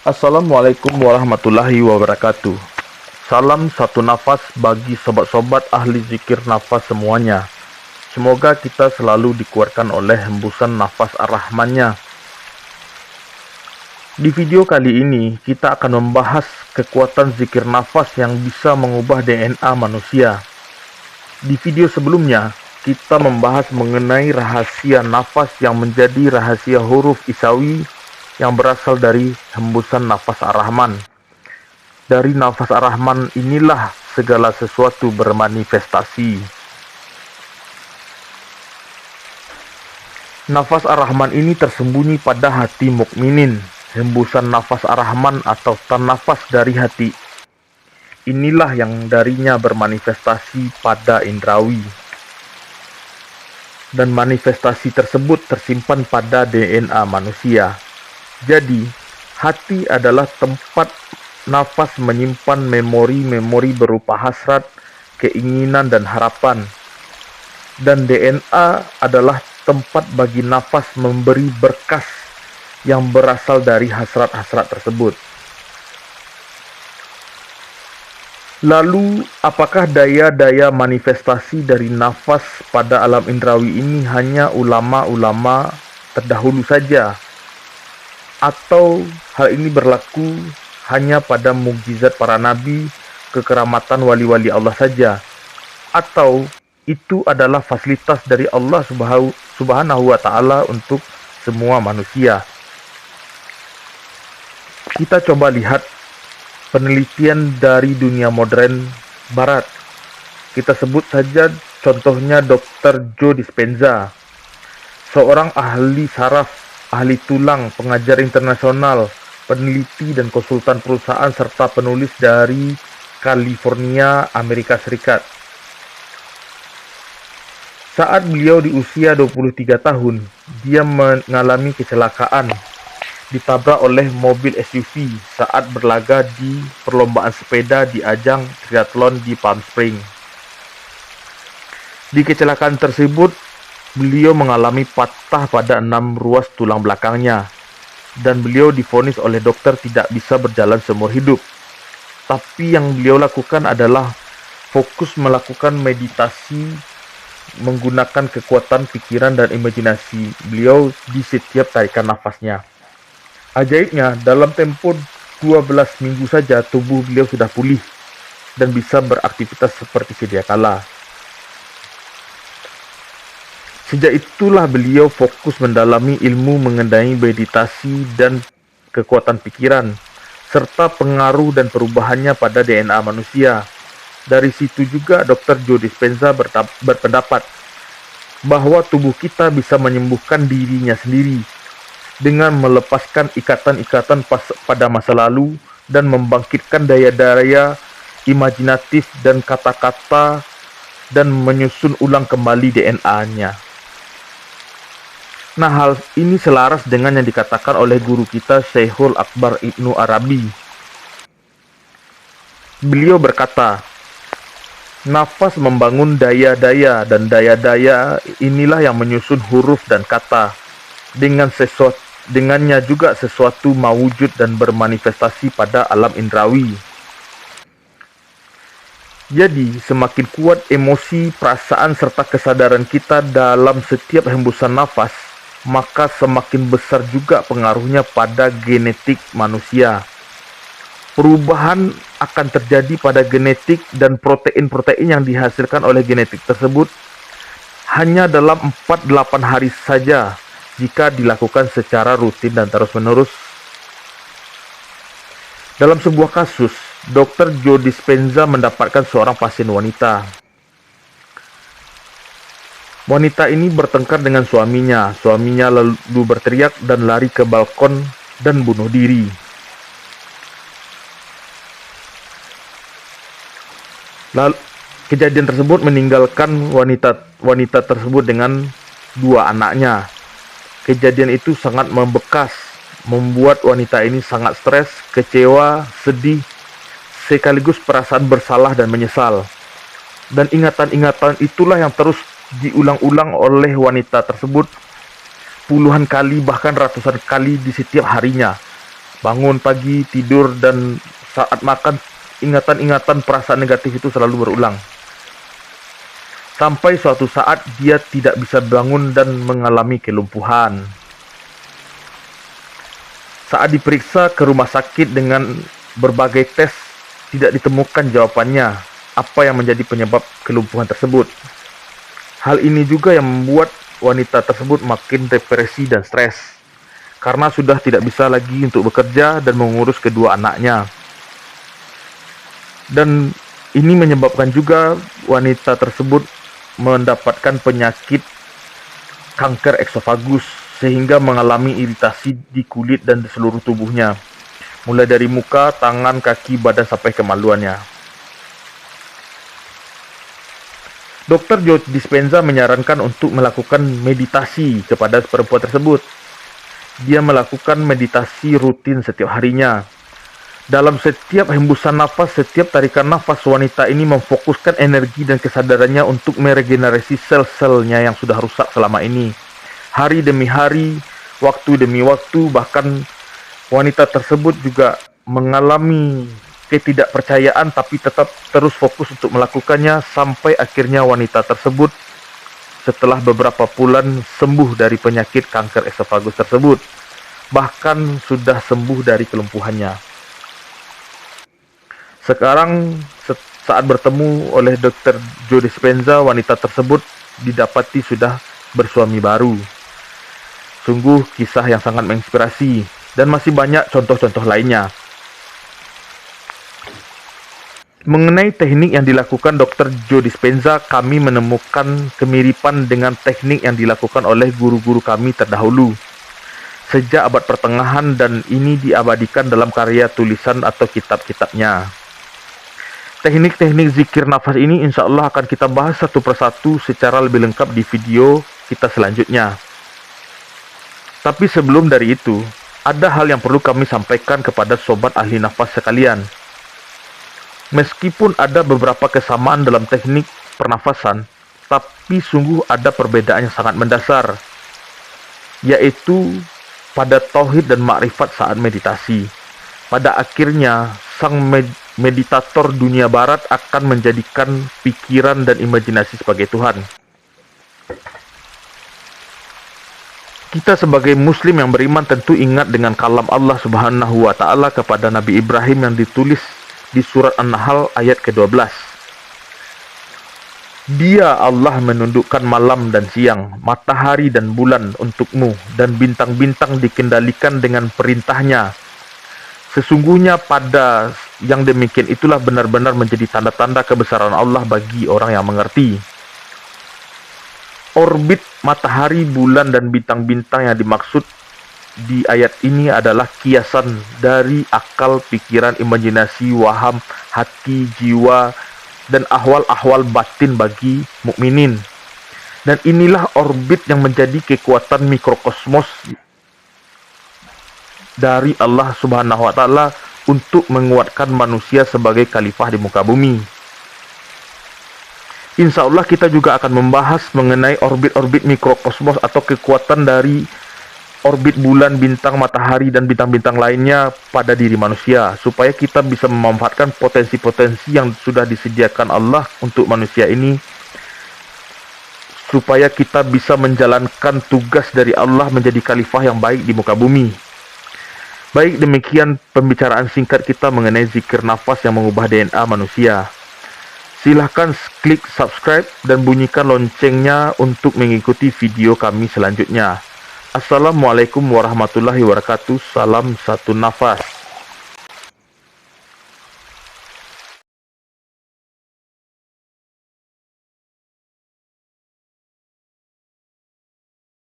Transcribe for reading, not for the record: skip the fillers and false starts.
Assalamualaikum warahmatullahi wabarakatuh. Salam satu nafas bagi sobat-sobat ahli zikir nafas semuanya. Semoga kita selalu dikuatkan oleh hembusan nafas ar-Rahman-Nya. Di video kali ini, kita akan membahas kekuatan zikir nafas yang bisa mengubah DNA manusia. Di video sebelumnya, kita membahas mengenai rahasia nafas yang menjadi rahasia huruf Isawi yang berasal dari hembusan nafas ar-Rahman. Dari nafas ar-Rahman inilah segala sesuatu bermanifestasi. Nafas ar-Rahman ini tersembunyi pada hati mukminin. Hembusan nafas ar-Rahman atau nafas dari hati. Inilah yang darinya bermanifestasi pada indrawi. Dan manifestasi tersebut tersimpan pada DNA manusia. Jadi, hati adalah tempat nafas menyimpan memori-memori berupa hasrat, keinginan, dan harapan. Dan DNA adalah tempat bagi nafas memberi berkas yang berasal dari hasrat-hasrat tersebut. Lalu, apakah daya-daya manifestasi dari nafas pada alam indrawi ini hanya ulama-ulama terdahulu saja? Atau hal ini berlaku hanya pada mukjizat para nabi, kekeramatan wali-wali Allah saja? Atau itu adalah fasilitas dari Allah Subhanahu wa Ta'ala untuk semua manusia? Kita coba lihat penelitian dari dunia modern barat. Kita sebut saja contohnya Dr. Joe Dispenza, seorang ahli saraf, ahli tulang, pengajar internasional, peneliti dan konsultan perusahaan serta penulis dari California, Amerika Serikat. Saat beliau di usia 23 tahun, dia mengalami kecelakaan, ditabrak oleh mobil SUV saat berlaga di perlombaan sepeda di ajang triathlon di Palm Springs. Di kecelakaan tersebut, beliau mengalami patah pada 6 ruas tulang belakangnya, dan beliau divonis oleh dokter tidak bisa berjalan seumur hidup. Tapi yang beliau lakukan adalah fokus melakukan meditasi, menggunakan kekuatan pikiran dan imajinasi beliau di setiap tarikan nafasnya. Ajaibnya, dalam tempo 12 minggu saja tubuh beliau sudah pulih dan bisa beraktivitas seperti sedia kala. Sejak itulah beliau fokus mendalami ilmu mengenai meditasi dan kekuatan pikiran, serta pengaruh dan perubahannya pada DNA manusia. Dari situ juga Dr. Joe Dispenza berpendapat bahwa tubuh kita bisa menyembuhkan dirinya sendiri dengan melepaskan ikatan-ikatan pada masa lalu dan membangkitkan daya-daya imajinatif dan kata-kata dan menyusun ulang kembali DNA-nya. Nah, hal ini selaras dengan yang dikatakan oleh guru kita Syekhul Akbar Ibnu Arabi. Beliau berkata, nafas membangun daya-daya dan daya-daya inilah yang menyusun huruf dan kata. Dengannya juga sesuatu mewujud dan bermanifestasi pada alam indrawi. Jadi, semakin kuat emosi, perasaan, serta kesadaran kita dalam setiap hembusan nafas, maka semakin besar juga pengaruhnya pada genetik manusia. Perubahan akan terjadi pada genetik dan protein-protein yang dihasilkan oleh genetik tersebut hanya dalam 4-8 hari saja jika dilakukan secara rutin dan terus-menerus. Dalam sebuah kasus, Dr. Joe Dispenza mendapatkan seorang pasien wanita. Wanita ini bertengkar dengan suaminya. Suaminya lalu berteriak dan lari ke balkon dan bunuh diri. Lalu, kejadian tersebut meninggalkan wanita tersebut dengan 2 anaknya. Kejadian itu sangat membekas, membuat wanita ini sangat stres, kecewa, sedih, sekaligus perasaan bersalah dan menyesal. Dan ingatan-ingatan itulah yang terus diulang-ulang oleh wanita tersebut puluhan kali bahkan ratusan kali di setiap harinya. bangun pagi, tidur, dan saat makan, ingatan-ingatan perasaan negatif itu selalu berulang. Sampai suatu saat dia tidak bisa bangun dan mengalami kelumpuhan. Saat diperiksa ke rumah sakit dengan berbagai tes, tidak ditemukan jawabannya apa yang menjadi penyebab kelumpuhan tersebut. Hal ini juga yang membuat wanita tersebut makin depresi dan stres, karena sudah tidak bisa lagi untuk bekerja dan mengurus kedua anaknya. Dan ini menyebabkan juga wanita tersebut mendapatkan penyakit kanker esofagus, sehingga mengalami iritasi di kulit dan di seluruh tubuhnya, mulai dari muka, tangan, kaki, badan sampai kemaluannya. Dr. Joe Dispenza menyarankan untuk melakukan meditasi kepada perempuan tersebut. Dia melakukan meditasi rutin setiap harinya. Dalam setiap hembusan nafas, setiap tarikan nafas, wanita ini memfokuskan energi dan kesadarannya untuk meregenerasi sel-selnya yang sudah rusak selama ini. Hari demi hari, waktu demi waktu, bahkan wanita tersebut juga mengalami ketidakpercayaan tapi tetap terus fokus untuk melakukannya, sampai akhirnya wanita tersebut setelah beberapa bulan sembuh dari penyakit kanker esofagus tersebut. Bahkan sudah sembuh dari kelumpuhannya. Sekarang saat bertemu oleh Dr. Joe Dispenza, wanita tersebut didapati sudah bersuami baru. Sungguh kisah yang sangat menginspirasi, dan masih banyak contoh-contoh lainnya. Mengenai teknik yang dilakukan Dr. Joe Dispenza, kami menemukan kemiripan dengan teknik yang dilakukan oleh guru-guru kami terdahulu sejak abad pertengahan, dan ini diabadikan dalam karya tulisan atau kitab-kitabnya. Teknik-teknik zikir nafas ini insya Allah akan kita bahas satu persatu secara lebih lengkap di video kita selanjutnya. Tapi sebelum dari itu, ada hal yang perlu kami sampaikan kepada sobat ahli nafas sekalian. Meskipun ada beberapa kesamaan dalam teknik pernafasan, tapi sungguh ada perbedaan yang sangat mendasar, yaitu pada tauhid dan makrifat saat meditasi. Pada akhirnya, sang meditator dunia barat akan menjadikan pikiran dan imajinasi sebagai Tuhan. Kita sebagai muslim yang beriman tentu ingat dengan kalam Allah Subhanahu wa Ta'ala kepada Nabi Ibrahim yang ditulis di surat An-Nahl ayat ke-12. Dia Allah menundukkan malam dan siang, matahari dan bulan untukmu, dan bintang-bintang dikendalikan dengan perintahnya. Sesungguhnya pada yang demikian itulah benar-benar menjadi tanda-tanda kebesaran Allah bagi orang yang mengerti. Orbit matahari, bulan, dan bintang-bintang yang dimaksud di ayat ini adalah kiasan dari akal, pikiran, imajinasi, waham, hati, jiwa, dan ahwal-ahwal batin bagi mukminin. Dan inilah orbit yang menjadi kekuatan mikrokosmos dari Allah Subhanahu wa Ta'ala untuk menguatkan manusia sebagai khalifah di muka bumi. Insya Allah kita juga akan membahas mengenai orbit-orbit mikrokosmos atau kekuatan dari orbit bulan, bintang, matahari, dan bintang-bintang lainnya pada diri manusia, supaya kita bisa memanfaatkan potensi-potensi yang sudah disediakan Allah untuk manusia ini, supaya kita bisa menjalankan tugas dari Allah menjadi khalifah yang baik di muka bumi. Baik, demikian pembicaraan singkat kita mengenai zikir nafas yang mengubah DNA manusia. Silahkan klik subscribe dan bunyikan loncengnya untuk mengikuti video kami selanjutnya. Assalamualaikum warahmatullahi wabarakatuh. Salam satu nafas.